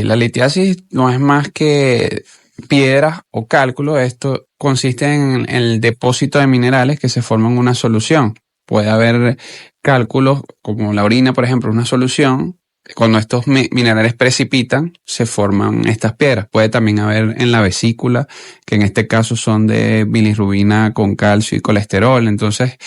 La litiasis no es más que piedras o cálculo. Esto consiste en el depósito de minerales que se forman en una solución. Puede haber cálculos como la orina, por ejemplo, una solución. Cuando estos minerales precipitan, se forman estas piedras. Puede también haber en la vesícula, que en este caso son de bilirrubina con calcio y colesterol. Entonces,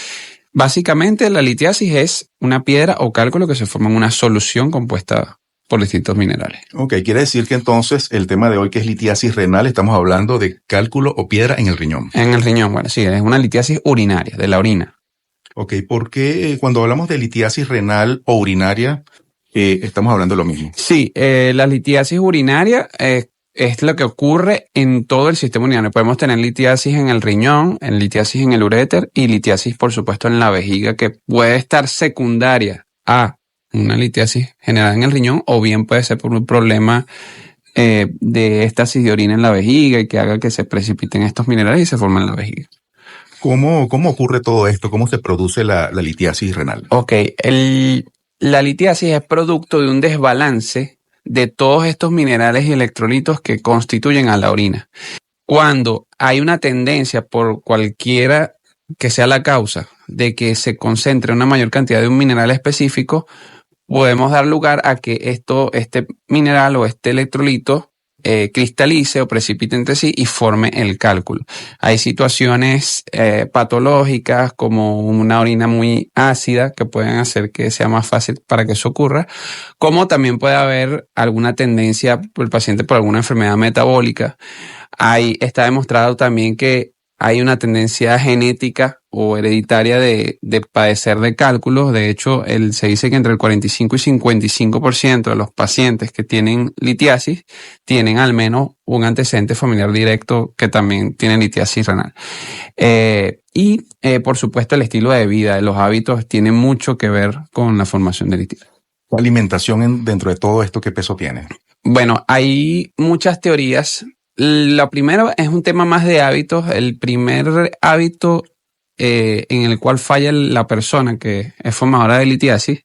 básicamente la litiasis es una piedra o cálculo que se forma en una solución compuesta por distintos minerales. Ok, quiere decir que entonces el tema de hoy, que es litiasis renal, estamos hablando de cálculo o piedra en el riñón. En el riñón, bueno, sí, es una litiasis urinaria, de la orina. Ok, ¿por qué cuando hablamos de litiasis renal o urinaria estamos hablando de lo mismo? Sí, la litiasis urinaria es lo que ocurre en todo el sistema urinario. Podemos tener litiasis en el riñón, en litiasis en el uréter y litiasis, por supuesto, en la vejiga, que puede estar secundaria a una litiasis generada en el riñón, o bien puede ser por un problema de éstasis de orina en la vejiga y que haga que se precipiten estos minerales y se formen en la vejiga. ¿Cómo ocurre todo esto? ¿Cómo se produce la litiasis renal? Ok, la litiasis es producto de un desbalance de todos estos minerales y electrolitos que constituyen a la orina. Cuando hay una tendencia, por cualquiera que sea la causa, de que se concentre una mayor cantidad de un mineral específico, podemos dar lugar a que este mineral o este electrolito cristalice o precipite entre sí y forme el cálculo. Hay situaciones patológicas como una orina muy ácida que pueden hacer que sea más fácil para que eso ocurra, como también puede haber alguna tendencia por el paciente por alguna enfermedad metabólica. Está demostrado también que hay una tendencia genética o hereditaria de padecer de cálculos. De hecho, se dice que entre el 45 y 55% de los pacientes que tienen litiasis tienen al menos un antecedente familiar directo que también tiene litiasis renal. Por supuesto, el estilo de vida, los hábitos tienen mucho que ver con la formación de litiasis. ¿La alimentación dentro de todo esto qué peso tiene? Bueno, hay muchas teorías. Lo primero es un tema más de hábitos. El primer hábito en el cual falla la persona que es formadora de litiasis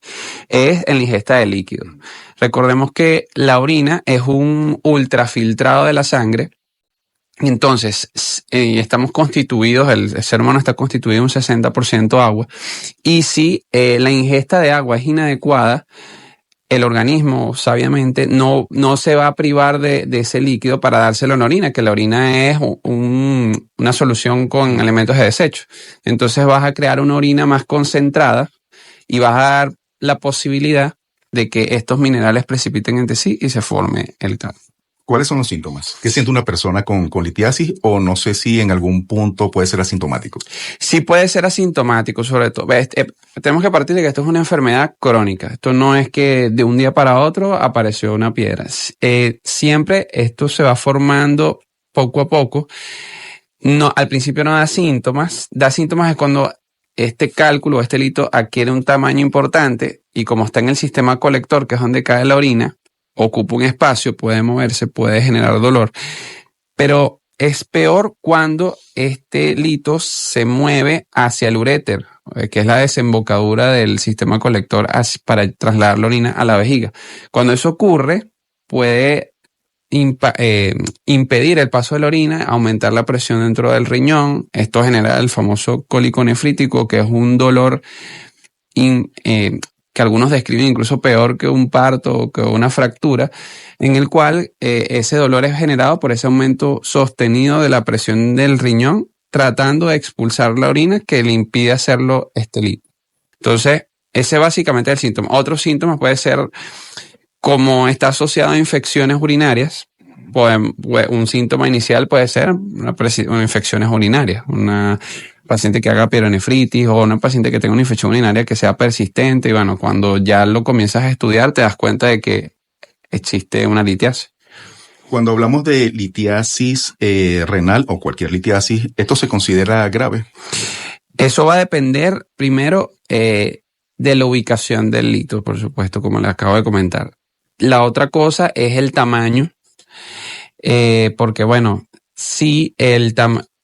es en la ingesta de líquido. Recordemos que la orina es un ultrafiltrado de la sangre. Entonces, estamos constituidos, el ser humano está constituido un 60% agua. Y si la ingesta de agua es inadecuada, el organismo sabiamente no se va a privar de ese líquido para dárselo a la orina, que la orina es una solución con elementos de desecho. Entonces vas a crear una orina más concentrada y vas a dar la posibilidad de que estos minerales precipiten entre sí y se forme el cálculo. ¿Cuáles son los síntomas? ¿Qué siente una persona con litiasis? O no sé si en algún punto puede ser asintomático. Sí puede ser asintomático, sobre todo. Tenemos que partir de que esto es una enfermedad crónica. Esto no es que de un día para otro apareció una piedra. Siempre esto se va formando poco a poco. No, al principio no da síntomas. Da síntomas es cuando este cálculo, este lito adquiere un tamaño importante y como está en el sistema colector, que es donde cae la orina, ocupa un espacio, puede moverse, puede generar dolor. Pero es peor cuando este lito se mueve hacia el uréter, que es la desembocadura del sistema colector para trasladar la orina a la vejiga. Cuando eso ocurre, puede impedir el paso de la orina, aumentar la presión dentro del riñón. Esto genera el famoso cólico nefrítico, que es un dolor que algunos describen incluso peor que un parto o que una fractura, en el cual ese dolor es generado por ese aumento sostenido de la presión del riñón, tratando de expulsar la orina que le impide hacerlo este lito. Entonces, ese básicamente es el síntoma. Otros síntomas puede ser, como está asociado a infecciones urinarias, un síntoma inicial puede ser una infecciones urinarias, una paciente que haga pielonefritis o una paciente que tenga una infección urinaria que sea persistente. Y bueno, cuando ya lo comienzas a estudiar te das cuenta de que existe una litiasis. Cuando hablamos de litiasis renal o cualquier litiasis, ¿esto se considera grave? Eso va a depender primero de la ubicación del lito, por supuesto, como les acabo de comentar. La otra cosa es el tamaño, porque bueno, si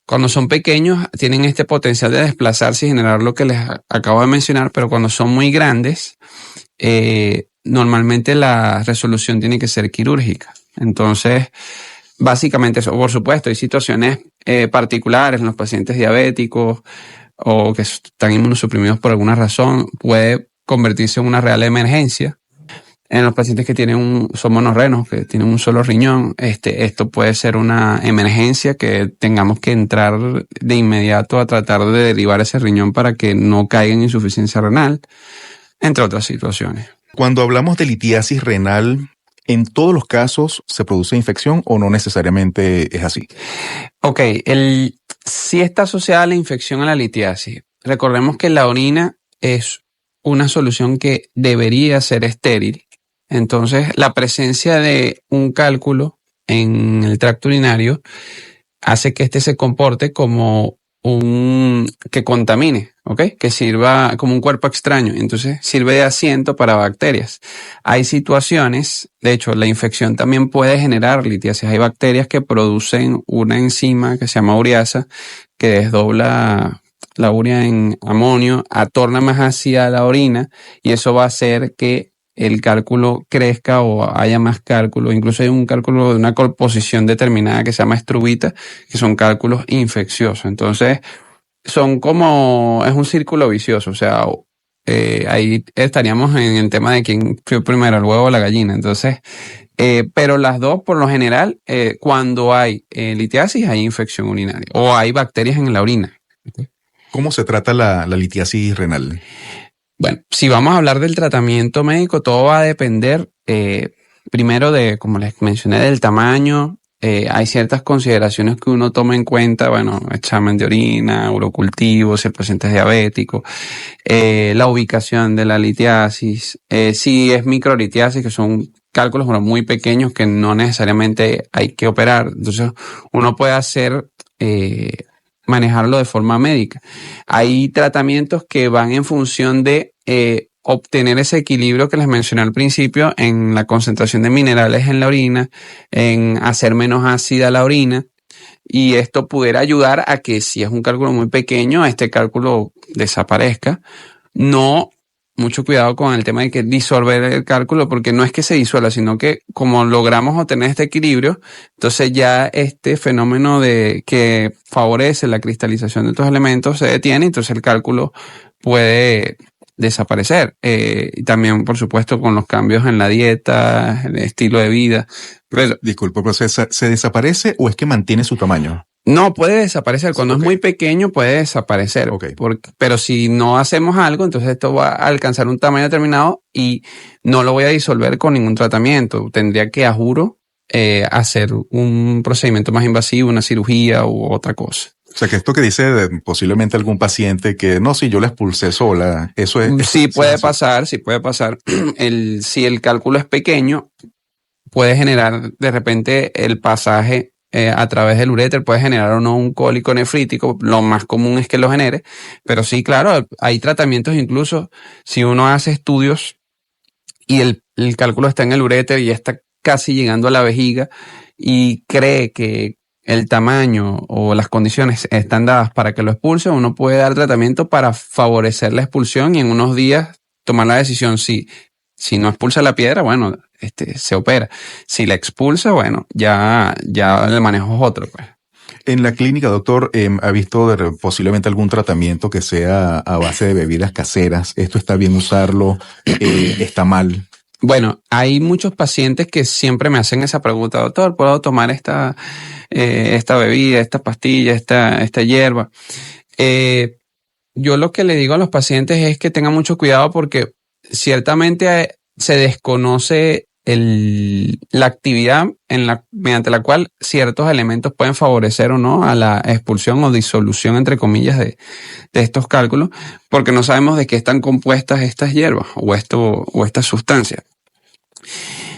cuando son pequeños tienen este potencial de desplazarse y generar lo que les acabo de mencionar, pero cuando son muy grandes normalmente la resolución tiene que ser quirúrgica. Entonces, básicamente eso. Por supuesto, hay situaciones particulares en los pacientes diabéticos o que están inmunosuprimidos por alguna razón, puede convertirse en una real emergencia. En los pacientes que son monorrenos, que tienen un solo riñón, esto puede ser una emergencia que tengamos que entrar de inmediato a tratar de derivar ese riñón para que no caiga en insuficiencia renal, entre otras situaciones. Cuando hablamos de litiasis renal, ¿en todos los casos se produce infección o no necesariamente es así? Ok, sí está asociada la infección a la litiasis. Recordemos que la orina es una solución que debería ser estéril. Entonces, la presencia de un cálculo en el tracto urinario hace que se comporte como que contamine, ¿ok? Que sirva como un cuerpo extraño. Entonces, sirve de asiento para bacterias. Hay situaciones, de hecho, la infección también puede generar litiasis. Hay bacterias que producen una enzima que se llama ureasa, que desdobla la urea en amonio, torna más ácida la orina, y eso va a hacer que el cálculo crezca o haya más cálculo. Incluso hay un cálculo de una composición determinada que se llama estrubita, que son cálculos infecciosos. Entonces, es un círculo vicioso. O sea, ahí estaríamos en el tema de quién fue primero, el huevo o la gallina. Entonces, pero las dos, por lo general, cuando hay litiasis, hay infección urinaria o hay bacterias en la orina. ¿Cómo se trata la litiasis renal? Bueno, si vamos a hablar del tratamiento médico, todo va a depender primero de, como les mencioné, del tamaño. Hay ciertas consideraciones que uno toma en cuenta, bueno, examen de orina, urocultivo, si el paciente es diabético, la ubicación de la litiasis, si es microlitiasis, que son cálculos muy pequeños que no necesariamente hay que operar. Entonces, uno puede manejarlo de forma médica. Hay tratamientos que van en función de obtener ese equilibrio que les mencioné al principio en la concentración de minerales en la orina, en hacer menos ácida la orina, y esto pudiera ayudar a que si es un cálculo muy pequeño, este cálculo desaparezca. No, mucho cuidado con el tema de que disolver el cálculo, porque no es que se disuelva, sino que como logramos obtener este equilibrio, entonces ya este fenómeno que favorece la cristalización de estos elementos se detiene, entonces el cálculo puede desaparecer. Y también, por supuesto, con los cambios en la dieta, el estilo de vida. Pero, disculpe, pero ¿se desaparece o es que mantiene su tamaño? No, puede desaparecer. Cuando es muy pequeño puede desaparecer. Okay. Pero si no hacemos algo, entonces esto va a alcanzar un tamaño determinado y no lo voy a disolver con ningún tratamiento. Tendría que, a juro, hacer un procedimiento más invasivo, una cirugía u otra cosa. O sea, que esto que dice posiblemente algún paciente que no, si yo la expulsé sola, eso es... Sí puede pasar. Si el cálculo es pequeño, puede generar de repente el pasaje a través del uréter, puede generar o no un cólico nefrítico. Lo más común es que lo genere, pero sí, claro, hay tratamientos. Incluso si uno hace estudios y el cálculo está en el uréter y ya está casi llegando a la vejiga y cree que el tamaño o las condiciones están dadas para que lo expulse, uno puede dar tratamiento para favorecer la expulsión y en unos días tomar la decisión. Si no expulsa la piedra, bueno, se opera. Si la expulsa, bueno, ya el manejo es otro, pues. En la clínica, doctor, ¿ha visto posiblemente algún tratamiento que sea a base de bebidas caseras? ¿Esto está bien usarlo? ¿Está mal? Bueno, hay muchos pacientes que siempre me hacen esa pregunta: doctor, ¿puedo tomar esta bebida, esta pastilla, esta hierba? Yo lo que le digo a los pacientes es que tengan mucho cuidado, porque ciertamente se desconoce la actividad mediante la cual ciertos elementos pueden favorecer o no a la expulsión o disolución, entre comillas, de estos cálculos, porque no sabemos de qué están compuestas estas hierbas o estas sustancias.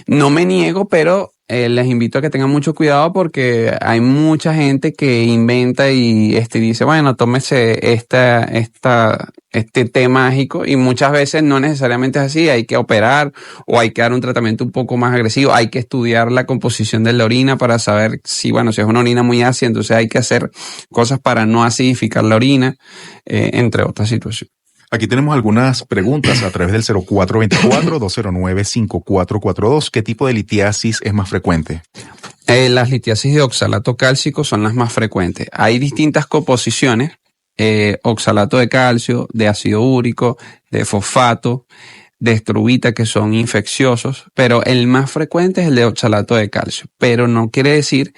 No me niego, pero les invito a que tengan mucho cuidado, porque hay mucha gente que inventa y dice, bueno, tómese este té mágico, y muchas veces no necesariamente es así. Hay que operar o hay que dar un tratamiento un poco más agresivo. Hay que estudiar la composición de la orina para saber si es una orina muy ácida, entonces hay que hacer cosas para no acidificar la orina, entre otras situaciones. Aquí tenemos algunas preguntas a través del 0424-209-5442. ¿Qué tipo de litiasis es más frecuente? Las litiasis de oxalato cálcico son las más frecuentes. Hay distintas composiciones, oxalato de calcio, de ácido úrico, de fosfato, de estrubita, que son infecciosos, pero el más frecuente es el de oxalato de calcio. Pero no quiere decir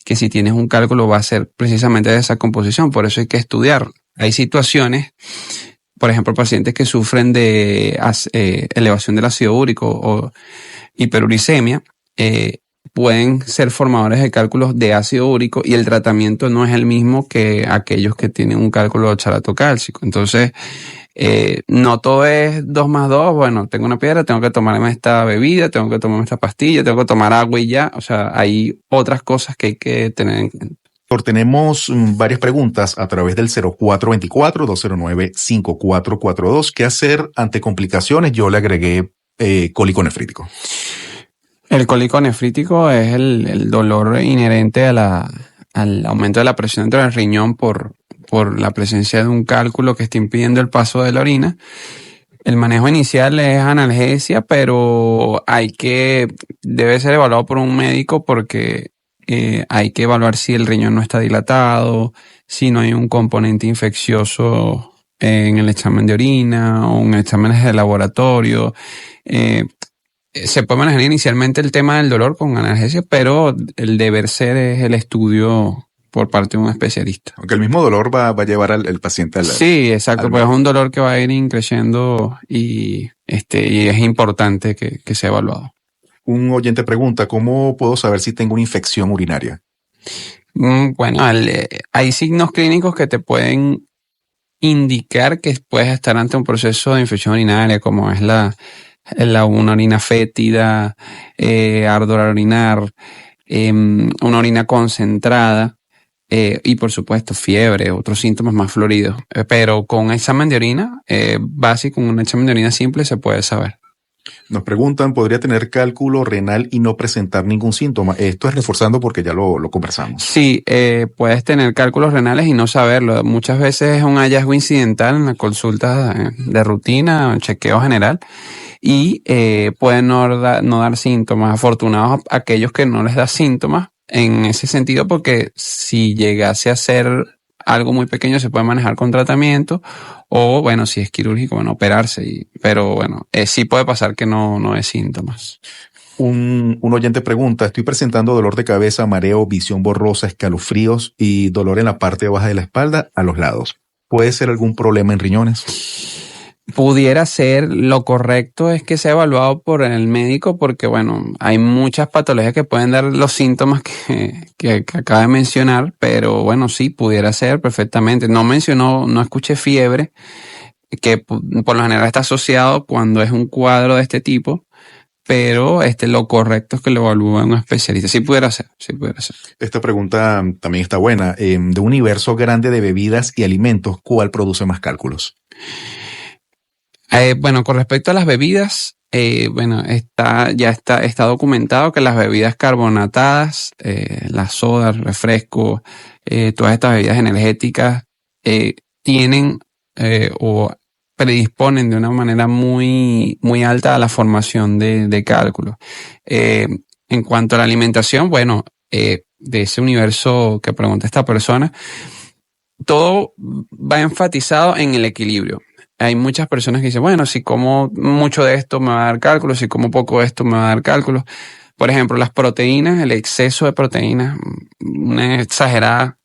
que si tienes un cálculo va a ser precisamente de esa composición, por eso hay que estudiarlo. Hay situaciones, por ejemplo, pacientes que sufren de elevación del ácido úrico o hiperuricemia, pueden ser formadores de cálculos de ácido úrico y el tratamiento no es el mismo que aquellos que tienen un cálculo de oxalato cálcico. Entonces, no todo es 2 más 2, bueno, tengo una piedra, tengo que tomarme esta bebida, tengo que tomarme esta pastilla, tengo que tomar agua y ya. O sea, hay otras cosas que hay que tener en cuenta. Tenemos varias preguntas a través del 0424-209-5442. ¿Qué hacer ante complicaciones? Yo le agregué cólico nefrítico. El cólico nefrítico es el dolor inherente al aumento de la presión dentro del riñón por la presencia de un cálculo que está impidiendo el paso de la orina. El manejo inicial es analgesia, pero debe ser evaluado por un médico porque hay que evaluar si el riñón no está dilatado, si no hay un componente infeccioso en el examen de orina o en exámenes de laboratorio. Se puede manejar inicialmente el tema del dolor con analgesia, pero el deber ser es el estudio por parte de un especialista. Aunque el mismo dolor va a llevar al paciente al... Sí, exacto, pues es un dolor que va a ir creciendo y es importante que sea evaluado. Un oyente pregunta, ¿cómo puedo saber si tengo una infección urinaria? Bueno, hay signos clínicos que te pueden indicar que puedes estar ante un proceso de infección urinaria, como es una orina fétida, ardor al orinar, una orina concentrada y por supuesto fiebre, otros síntomas más floridos. Pero con un examen de orina básico, un examen de orina simple se puede saber. Nos preguntan, ¿podría tener cálculo renal y no presentar ningún síntoma? Esto es reforzando porque ya lo conversamos. Sí, puedes tener cálculos renales y no saberlo. Muchas veces es un hallazgo incidental en la consulta de rutina, en chequeo general, y pueden no dar síntomas. Afortunados aquellos que no les da síntomas en ese sentido, porque si llegase a ser algo muy pequeño se puede manejar con tratamiento o, bueno, si es quirúrgico, bueno, operarse. Pero bueno, sí puede pasar que no es síntomas. Un oyente pregunta, estoy presentando dolor de cabeza, mareo, visión borrosa, escalofríos y dolor en la parte baja de la espalda a los lados. ¿Puede ser algún problema en riñones? Pudiera ser, lo correcto es que sea evaluado por el médico porque, bueno, hay muchas patologías que pueden dar los síntomas que acaba de mencionar, pero bueno, sí, pudiera ser perfectamente. No escuché fiebre, que por lo general está asociado cuando es un cuadro de este tipo, pero lo correcto es que lo evalúe un especialista. Sí pudiera ser. Esta pregunta también está buena. De un universo grande de bebidas y alimentos, ¿cuál produce más cálculos? Bueno, con respecto a las bebidas, está documentado que las bebidas carbonatadas, las sodas, refrescos, todas estas bebidas energéticas tienen o predisponen de una manera muy, muy alta a la formación de cálculos. En cuanto a la alimentación, bueno, de ese universo que pregunta esta persona, todo va enfatizado en el equilibrio. Hay muchas personas que dicen, bueno, si como mucho de esto me va a dar cálculos, si como poco de esto me va a dar cálculos. Por ejemplo, las proteínas, el exceso de proteínas, una exagerada,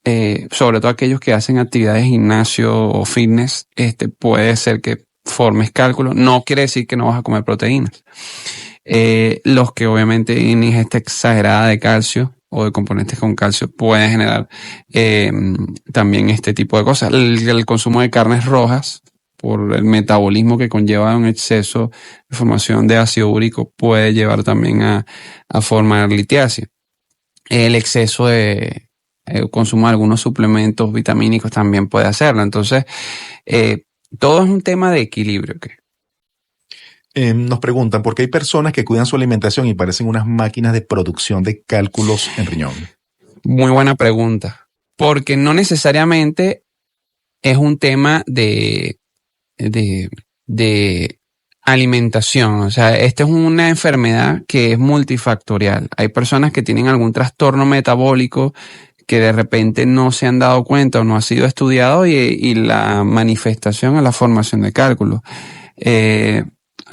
sobre todo aquellos que hacen actividades de gimnasio o fitness, puede ser que formes cálculos. No quiere decir que no vas a comer proteínas. Los que obviamente tienen ingesta exagerada de calcio o de componentes con calcio pueden generar también este tipo de cosas. El consumo de carnes rojas, por el metabolismo que conlleva un exceso de formación de ácido úrico, puede llevar también a formar litiasis. El exceso de consumo de algunos suplementos vitamínicos también puede hacerlo. Entonces, todo es un tema de equilibrio. Nos preguntan, ¿por qué hay personas que cuidan su alimentación y parecen unas máquinas de producción de cálculos en riñón? Muy buena pregunta. Porque no necesariamente es un tema de de alimentación. O sea, esta es una enfermedad que es multifactorial. Hay personas que tienen algún trastorno metabólico que de repente no se han dado cuenta o no ha sido estudiado y la manifestación es la formación de cálculos.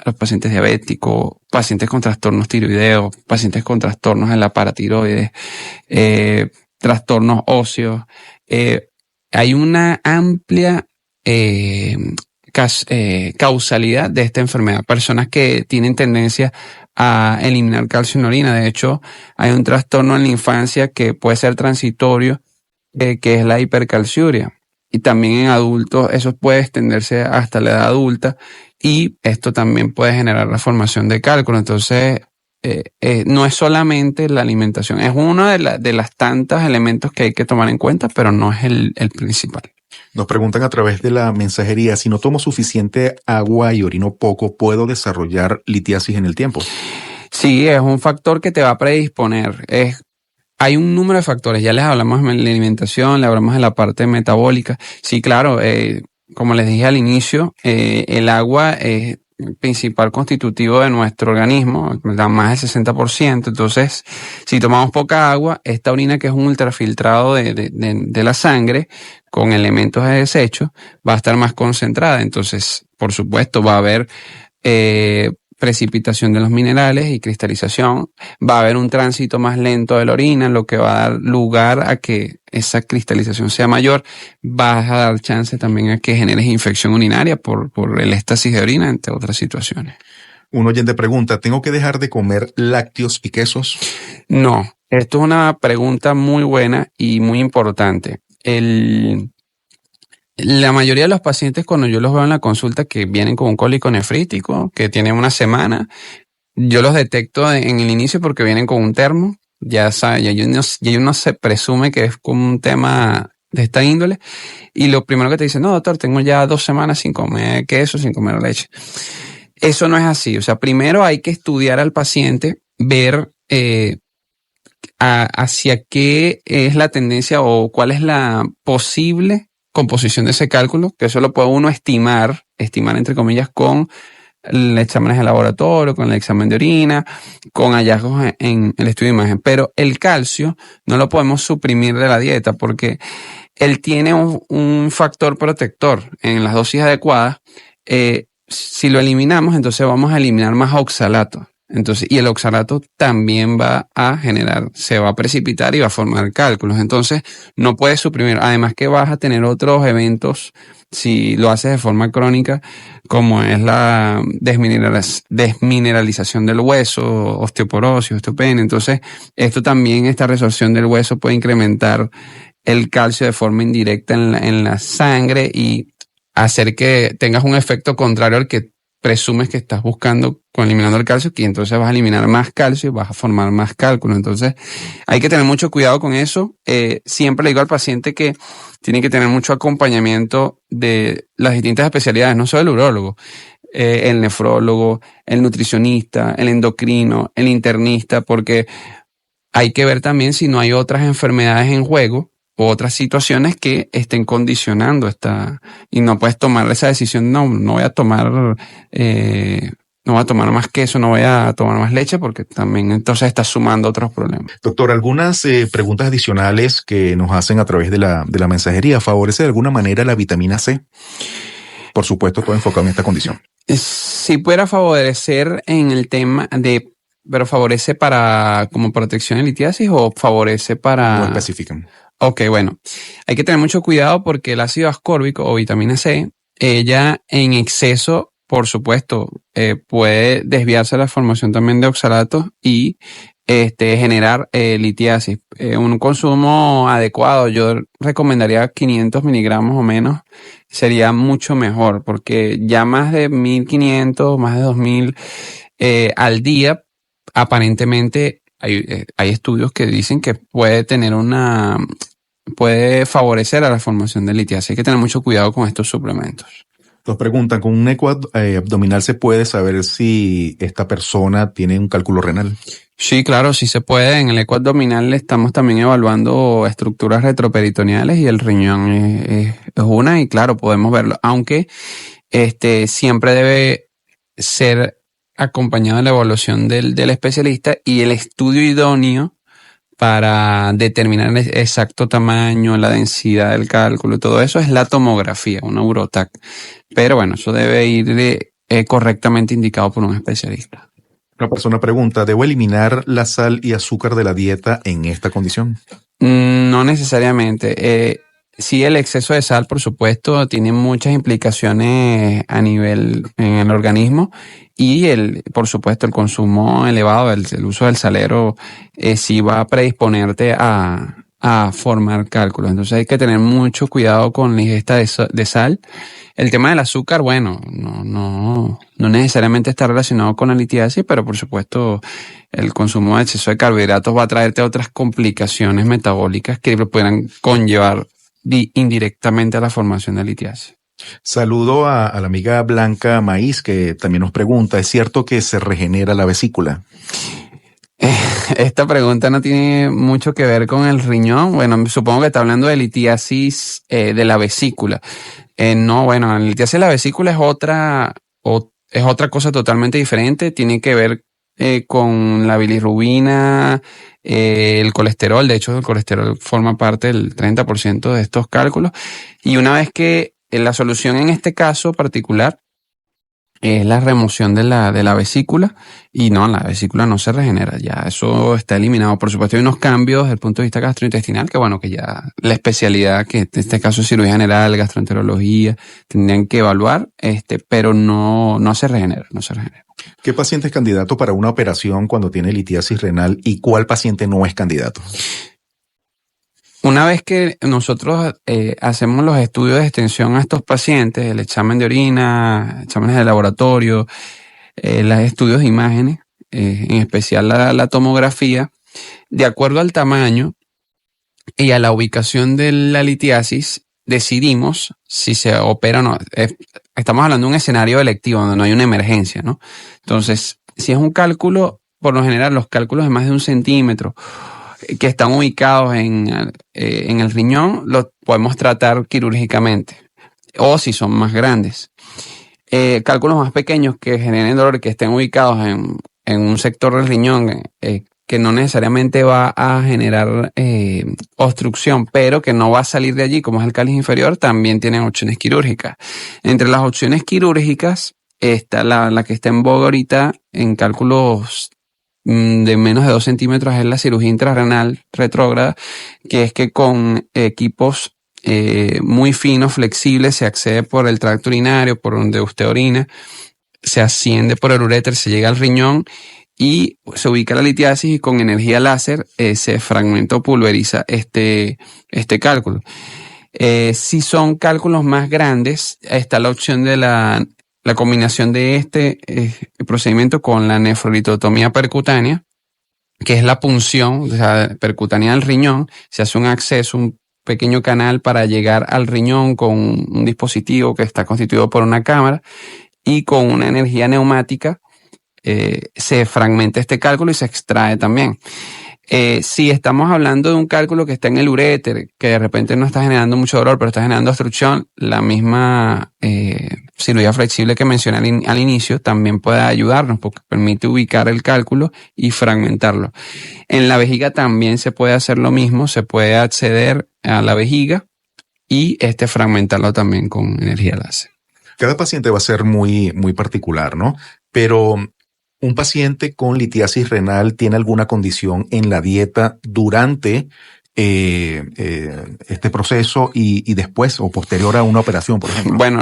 Los pacientes diabéticos, pacientes con trastornos tiroideos, pacientes con trastornos en la paratiroides, trastornos óseos. Hay una amplia causalidad de esta enfermedad. Personas que tienen tendencia a eliminar calcio en la orina. De hecho, hay un trastorno en la infancia que puede ser transitorio, que es la hipercalciuria. Y también en adultos eso puede extenderse hasta la edad adulta y esto también puede generar la formación de cálculo. Entonces, no es solamente la alimentación, es uno de las tantos elementos que hay que tomar en cuenta, pero no es el principal. Nos preguntan a través de la mensajería, si no tomo suficiente agua y orino poco, ¿puedo desarrollar litiasis en el tiempo? Sí, es un factor que te va a predisponer. Hay un número de factores, ya les hablamos de la alimentación, le hablamos de la parte metabólica. Sí, claro, como les dije al inicio, el agua es el principal constitutivo de nuestro organismo, da más del 60%. Entonces, si tomamos poca agua, esta orina, que es un ultrafiltrado de la sangre con elementos de desecho, va a estar más concentrada. Entonces, por supuesto, va a haber precipitación de los minerales y cristalización. Va a haber un tránsito más lento de la orina, lo que va a dar lugar a que esa cristalización sea mayor. Vas a dar chance también a que generes infección urinaria por el éstasis de orina, entre otras situaciones. Un oyente pregunta, ¿tengo que dejar de comer lácteos y quesos? No, esto es una pregunta muy buena y muy importante. La mayoría de los pacientes, cuando yo los veo en la consulta, que vienen con un cólico nefrítico, que tienen una semana, yo los detecto en el inicio porque vienen con un termo. Ya saben, ya uno se presume que es como un tema de esta índole. Y lo primero que te dicen, no, doctor, tengo ya 2 semanas sin comer queso, sin comer leche. Eso no es así. O sea, primero hay que estudiar al paciente, ver hacia qué es la tendencia o cuál es la posible composición de ese cálculo, que eso lo puede uno estimar entre comillas, con exámenes de laboratorio, con el examen de orina, con hallazgos en el estudio de imagen. Pero el calcio no lo podemos suprimir de la dieta porque él tiene un factor protector en las dosis adecuadas. Si lo eliminamos, entonces vamos a eliminar más oxalato. Entonces, y el oxalato también se va a precipitar y va a formar cálculos. Entonces, no puedes suprimir. Además que vas a tener otros eventos si lo haces de forma crónica, como es la desmineralización del hueso, osteoporosis, osteopenia. Entonces, esta resorción del hueso puede incrementar el calcio de forma indirecta en la sangre y hacer que tengas un efecto contrario al que presumes que estás buscando con eliminando el calcio, que entonces vas a eliminar más calcio y vas a formar más cálculos. Entonces hay que tener mucho cuidado con eso. Siempre le digo al paciente que tiene que tener mucho acompañamiento de las distintas especialidades, no solo el urólogo, el nefrólogo, el nutricionista, el endocrino, el internista, porque hay que ver también si no hay otras enfermedades en juego o otras situaciones que estén condicionando y no puedes tomar esa decisión, no voy a tomar más queso, no voy a tomar más leche, porque también entonces estás sumando otros problemas. Doctor, algunas preguntas adicionales que nos hacen a través de la mensajería. ¿Favorece de alguna manera la vitamina C? Por supuesto, todo enfocado en esta condición. Si pudiera favorecer en el tema pero favorece como protección de litiasis o favorece para... No especifican. Ok, bueno, hay que tener mucho cuidado porque el ácido ascórbico o vitamina C, ella en exceso, por supuesto, puede desviarse a la formación también de oxalatos y generar litiasis. Un consumo adecuado, yo recomendaría 500 miligramos o menos, sería mucho mejor porque ya más de 1500, más de 2000 al día, aparentemente hay estudios que dicen que puede favorecer a la formación de litiasis. Hay que tener mucho cuidado con estos suplementos. Nos preguntan, ¿con un eco abdominal se puede saber si esta persona tiene un cálculo renal? Sí, claro, sí se puede. En el eco abdominal estamos también evaluando estructuras retroperitoneales y el riñón es una, y claro, podemos verlo. Aunque siempre debe ser acompañado de la evaluación del especialista y el estudio idóneo para determinar el exacto tamaño, la densidad del cálculo y todo eso es la tomografía, una Eurotac. Pero bueno, eso debe ir correctamente indicado por un especialista. Una persona pregunta, ¿debo eliminar la sal y azúcar de la dieta en esta condición? No necesariamente. Sí, el exceso de sal, por supuesto, tiene muchas implicaciones a nivel en el organismo y por supuesto, el consumo elevado, el uso del salero, sí va a predisponerte a formar cálculos. Entonces hay que tener mucho cuidado con la ingesta de sal. El tema del azúcar, bueno, no necesariamente está relacionado con la litiasis, pero por supuesto el consumo de exceso de carbohidratos va a traerte otras complicaciones metabólicas que puedan conllevar indirectamente a la formación de litiasis. Saludo a la amiga Blanca Maíz, que también nos pregunta, ¿es cierto que se regenera la vesícula? Esta pregunta no tiene mucho que ver con el riñón. Bueno, supongo que está hablando de litiasis de la vesícula. No, bueno, la litiasis de la vesícula es otra cosa totalmente diferente. Tiene que ver con la bilirrubina, el colesterol. De hecho, el colesterol forma parte del 30% de estos cálculos. Y una vez que la solución en este caso particular es la remoción de la vesícula, y no, la vesícula no se regenera, ya eso está eliminado. Por supuesto hay unos cambios desde el punto de vista gastrointestinal que bueno, que ya la especialidad, que en este caso es cirugía general, gastroenterología, tendrían que evaluar, pero no se regenera. ¿Qué paciente es candidato para una operación cuando tiene litiasis renal y cuál paciente no es candidato? Una vez que nosotros hacemos los estudios de extensión a estos pacientes, el examen de orina, exámenes de laboratorio, los estudios de imágenes, en especial la tomografía, de acuerdo al tamaño y a la ubicación de la litiasis, decidimos si se opera o no. Estamos hablando de un escenario electivo donde no hay una emergencia, ¿no? Entonces, si es un cálculo, por lo general los cálculos de más de 1 centímetro que están ubicados en el riñón, los podemos tratar quirúrgicamente, o si son más grandes. Cálculos más pequeños que generen dolor, que estén ubicados en un sector del riñón que no necesariamente va a generar obstrucción, pero que no va a salir de allí, como es el cáliz inferior, también tienen opciones quirúrgicas. Entre las opciones quirúrgicas está la que está en boga ahorita en cálculos de menos de 2 centímetros, es la cirugía intrarrenal retrógrada, que es que con equipos muy finos, flexibles, se accede por el tracto urinario, por donde usted orina, se asciende por el uréter, se llega al riñón y se ubica la litiasis, y con energía láser se fragmenta o pulveriza este cálculo. Si son cálculos más grandes, está la opción de la combinación de este procedimiento con la nefrolitotomía percutánea, que es la punción, o sea, percutánea del riñón. Se hace un acceso, un pequeño canal para llegar al riñón con un dispositivo que está constituido por una cámara, y con una energía neumática se fragmenta este cálculo y se extrae también. Si estamos hablando de un cálculo que está en el uréter, que de repente no está generando mucho dolor, pero está generando obstrucción, la misma cirugía flexible que mencioné al inicio también puede ayudarnos, porque permite ubicar el cálculo y fragmentarlo. En la vejiga también se puede hacer lo mismo, se puede acceder a la vejiga y fragmentarlo también con energía láser. Cada paciente va a ser muy, muy particular, ¿no? Pero ¿un paciente con litiasis renal tiene alguna condición en la dieta durante este proceso y después o posterior a una operación, por ejemplo? Bueno,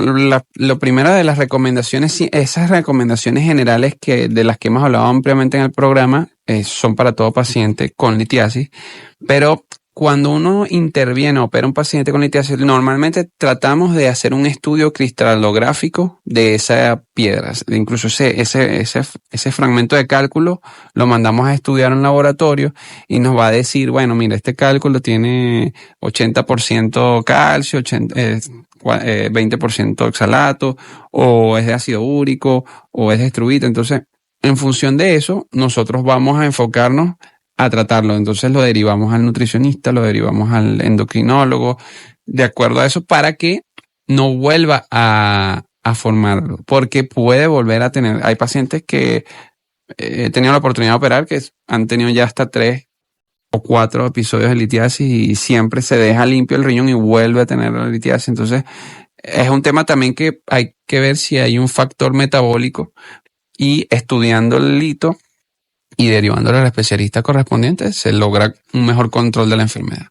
lo primero de las recomendaciones, sí, esas recomendaciones generales de las que hemos hablado ampliamente en el programa, son para todo paciente con litiasis, pero cuando uno interviene o opera un paciente con litiasis, normalmente tratamos de hacer un estudio cristalográfico de esa piedra. Incluso ese fragmento de cálculo lo mandamos a estudiar en laboratorio y nos va a decir, bueno, mira, este cálculo tiene 80% calcio, 20% oxalato, o es de ácido úrico, o es de estruvita. Entonces, en función de eso, nosotros vamos a enfocarnos a tratarlo. Entonces lo derivamos al nutricionista, lo derivamos al endocrinólogo, de acuerdo a eso, para que no vuelva a a formarlo, porque puede volver a tener, hay pacientes que he tenido la oportunidad de operar que han tenido ya hasta 3 o 4 episodios de litiasis y siempre se deja limpio el riñón y vuelve a tener la litiasis. Entonces, es un tema también que hay que ver si hay un factor metabólico y estudiando el lito y derivándolo al especialista correspondiente se logra un mejor control de la enfermedad.